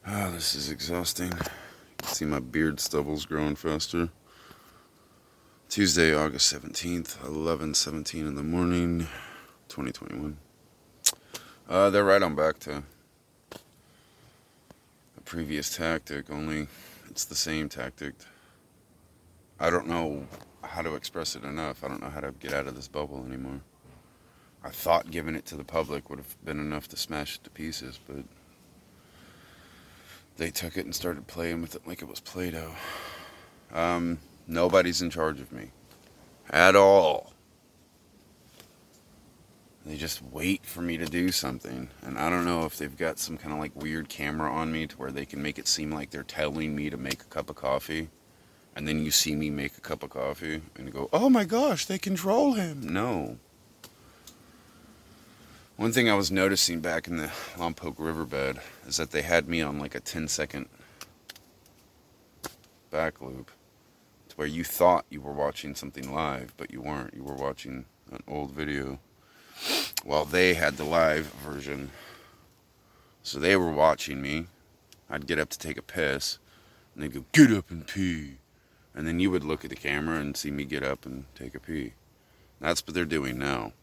Oh, this is exhausting. You can see my beard stubble's growing faster. Tuesday, August 17th, 11:17 in the morning, 2021. They're right on back to a previous tactic, only it's the same tactic. I don't know how to express it enough. I don't know how to get out of this bubble anymore. I thought giving it to the public would have been enough to smash it to pieces, but they took it and started playing with it like it was Play-Doh. Nobody's in charge of me. At all. They just wait for me to do something. And I don't know if they've got some kind of like weird camera on me to where they can make it seem like they're telling me to make a cup of coffee. And then you see me make a cup of coffee and you go, oh my gosh, they control him. No. One thing I was noticing back in the Lompoc riverbed is that they had me on like a 10-second back loop to where you thought you were watching something live, but you weren't. You were watching an old video while they had the live version. So they were watching me. I'd get up to take a piss and they'd go, get up and pee. And then you would look at the camera and see me get up and take a pee. That's what they're doing now.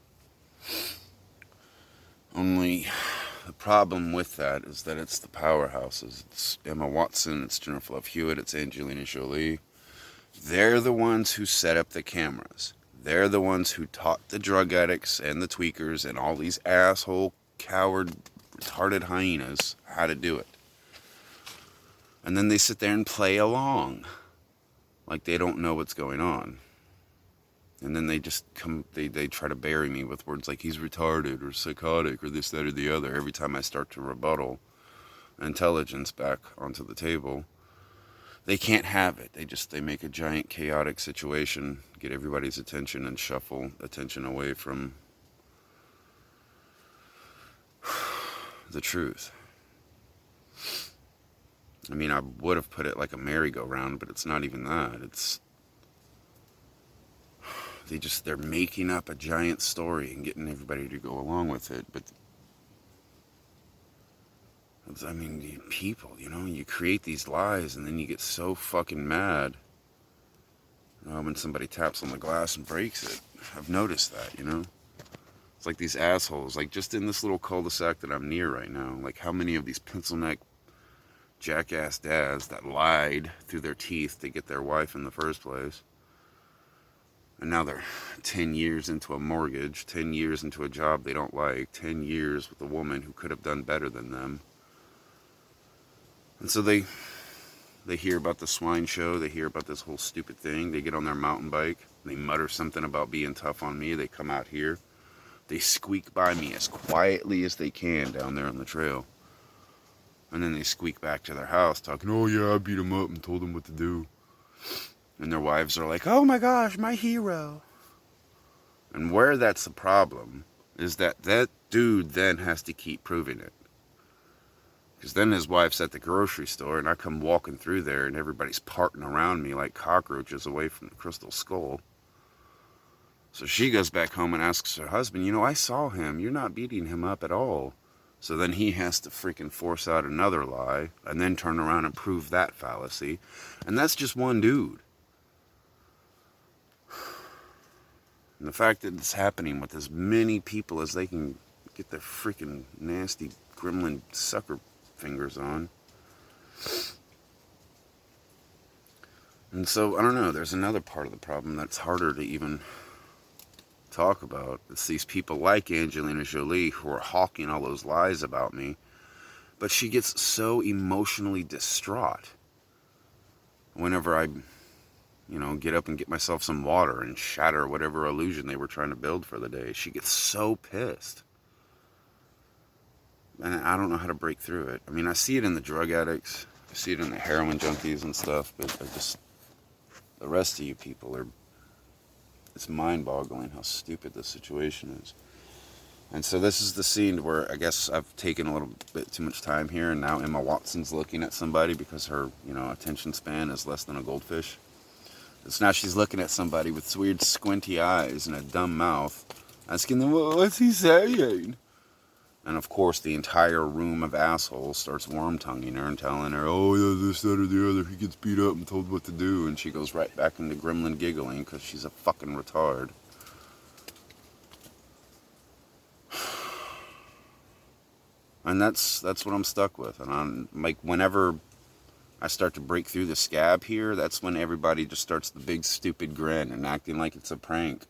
Only the problem with that is that it's the powerhouses. It's Emma Watson, it's Jennifer Love Hewitt, it's Angelina Jolie. They're the ones who set up the cameras. They're the ones who taught the drug addicts and the tweakers and all these asshole, coward, retarded hyenas how to do it. And then they sit there and play along like they don't know what's going on. And then they just come, they try to bury me with words like he's retarded or psychotic or this, that, or the other every time I start to rebuttal intelligence back onto the table. They can't have it. They make a giant chaotic situation, get everybody's attention and shuffle attention away from the truth. I mean, I would have put it like a merry-go-round, but it's not even that. They're making up a giant story and getting everybody to go along with it. But I mean, people, you create these lies and then you get so fucking mad when somebody taps on the glass and breaks it. I've noticed that, It's like these assholes, like just in this little cul-de-sac that I'm near right now, like how many of these pencil neck jackass dads that lied through their teeth to get their wife in the first place. And now they're 10 years into a mortgage, 10 years into a job they don't like, 10 years with a woman who could have done better than them. And so they hear about the swine show, they hear about this whole stupid thing, they get on their mountain bike, they mutter something about being tough on me, they come out here, they squeak by me as quietly as they can down there on the trail. And then they squeak back to their house talking, oh yeah, I beat them up and told them what to do. And their wives are like, oh my gosh, my hero. And where that's the problem is that dude then has to keep proving it. Because then his wife's at the grocery store and I come walking through there and everybody's parting around me like cockroaches away from the crystal skull. So she goes back home and asks her husband, I saw him. You're not beating him up at all. So then he has to freaking force out another lie and then turn around and prove that fallacy. And that's just one dude. And the fact that it's happening with as many people as they can get their freaking nasty gremlin sucker fingers on. And so, I don't know, there's another part of the problem that's harder to even talk about. It's these people like Angelina Jolie who are hawking all those lies about me. But she gets so emotionally distraught whenever I get up and get myself some water and shatter whatever illusion they were trying to build for the day. She gets so pissed. And I don't know how to break through it. I mean, I see it in the drug addicts. I see it in the heroin junkies and stuff. But the rest of you people it's mind-boggling how stupid this situation is. And so this is the scene where I guess I've taken a little bit too much time here. And now Emma Watson's looking at somebody because her, attention span is less than a goldfish. So now she's looking at somebody with weird squinty eyes and a dumb mouth, asking them, what's he saying? And of course, the entire room of assholes starts worm-tonguing her and telling her, oh, yeah, this, that, or the other. He gets beat up and told what to do. And she goes right back into gremlin giggling because she's a fucking retard. And that's what I'm stuck with. And I'm like, whenever I start to break through the scab here, that's when everybody just starts the big stupid grin and acting like it's a prank.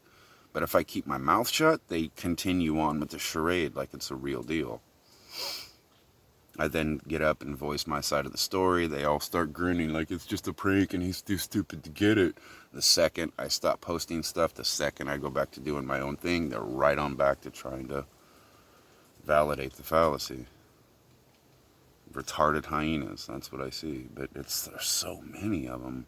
But if I keep my mouth shut, they continue on with the charade like it's a real deal. I then get up and voice my side of the story. They all start grinning like it's just a prank and he's too stupid to get it. The second I stop posting stuff, the second I go back to doing my own thing, they're right on back to trying to validate the fallacy. Retarded hyenas, that's what I see. But there's so many of them.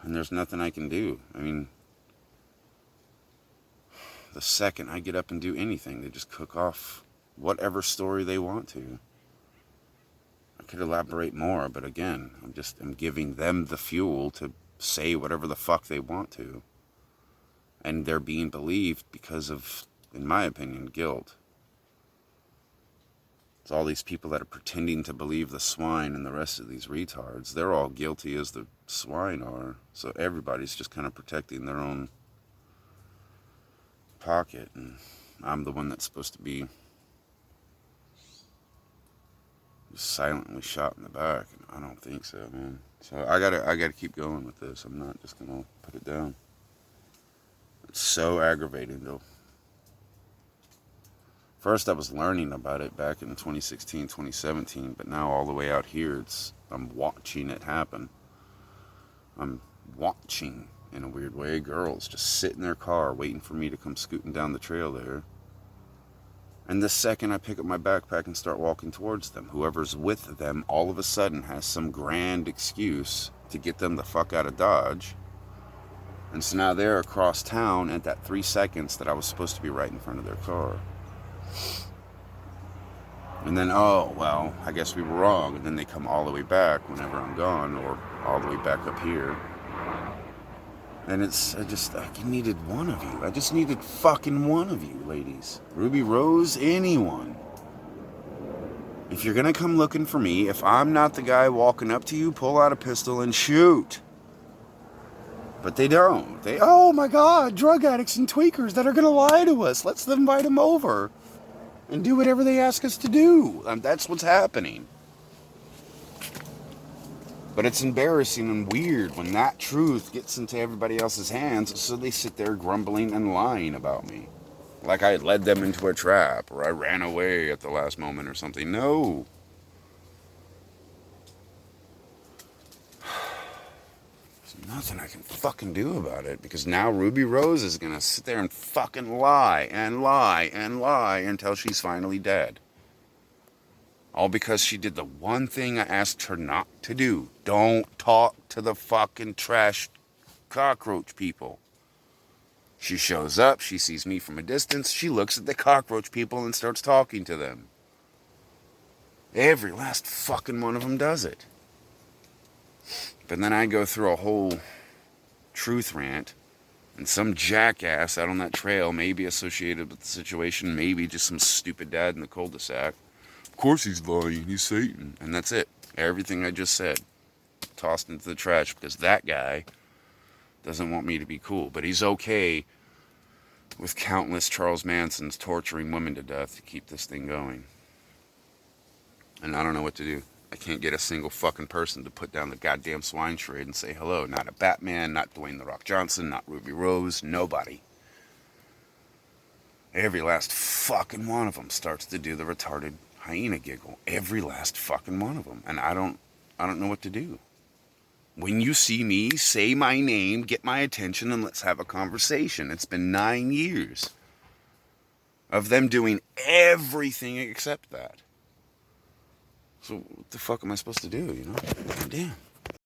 And there's nothing I can do. I mean, the second I get up and do anything, they just cook off whatever story they want to. I could elaborate more, but again, I'm giving them the fuel to say whatever the fuck they want to. And they're being believed because of, in my opinion, guilt. It's all these people that are pretending to believe the swine and the rest of these retards. They're all guilty as the swine are. So everybody's just kind of protecting their own pocket. And I'm the one that's supposed to be just silently shot in the back. And I don't think so, man. So I gotta keep going with this. I'm not just gonna put it down. It's so aggravating, though. First, I was learning about it back in 2016, 2017, but now all the way out here, I'm watching it happen. I'm watching, in a weird way, girls just sit in their car waiting for me to come scooting down the trail there. And the second I pick up my backpack and start walking towards them, whoever's with them all of a sudden has some grand excuse to get them the fuck out of Dodge. And so now they're across town at that 3 seconds that I was supposed to be right in front of their car. And then, oh, well, I guess we were wrong. And then they come all the way back whenever I'm gone, or all the way back up here. And I needed one of you. I just needed fucking one of you, ladies. Ruby Rose, anyone. If you're gonna come looking for me, if I'm not the guy walking up to you, pull out a pistol and shoot. But they don't. Oh my God, drug addicts and tweakers that are gonna lie to us. Let's invite them over and do whatever they ask us to do. That's what's happening. But it's embarrassing and weird when that truth gets into everybody else's hands, so they sit there grumbling and lying about me. Like I led them into a trap, or I ran away at the last moment or something. No. There's nothing I can fucking do about it, because now Ruby Rose is gonna sit there and fucking lie and lie and lie until she's finally dead. All because she did the one thing I asked her not to do. Don't talk to the fucking trash cockroach people. She shows up, she sees me from a distance, she looks at the cockroach people and starts talking to them. Every last fucking one of them does it. But then I go through a whole truth rant, and some jackass out on that trail may be associated with the situation, maybe just some stupid dad in the cul-de-sac. Of course he's lying, he's Satan. And that's it. Everything I just said, tossed into the trash, because that guy doesn't want me to be cool. But he's okay with countless Charles Mansons torturing women to death to keep this thing going. And I don't know what to do. I can't get a single fucking person to put down the goddamn swine charade and say hello. Not a Batman, not Dwayne The Rock Johnson, not Ruby Rose, nobody. Every last fucking one of them starts to do the retarded hyena giggle. Every last fucking one of them. And I don't know what to do. When you see me, say my name, get my attention, and let's have a conversation. It's been 9 years of them doing everything except that. So what the fuck am I supposed to do, you know? Damn.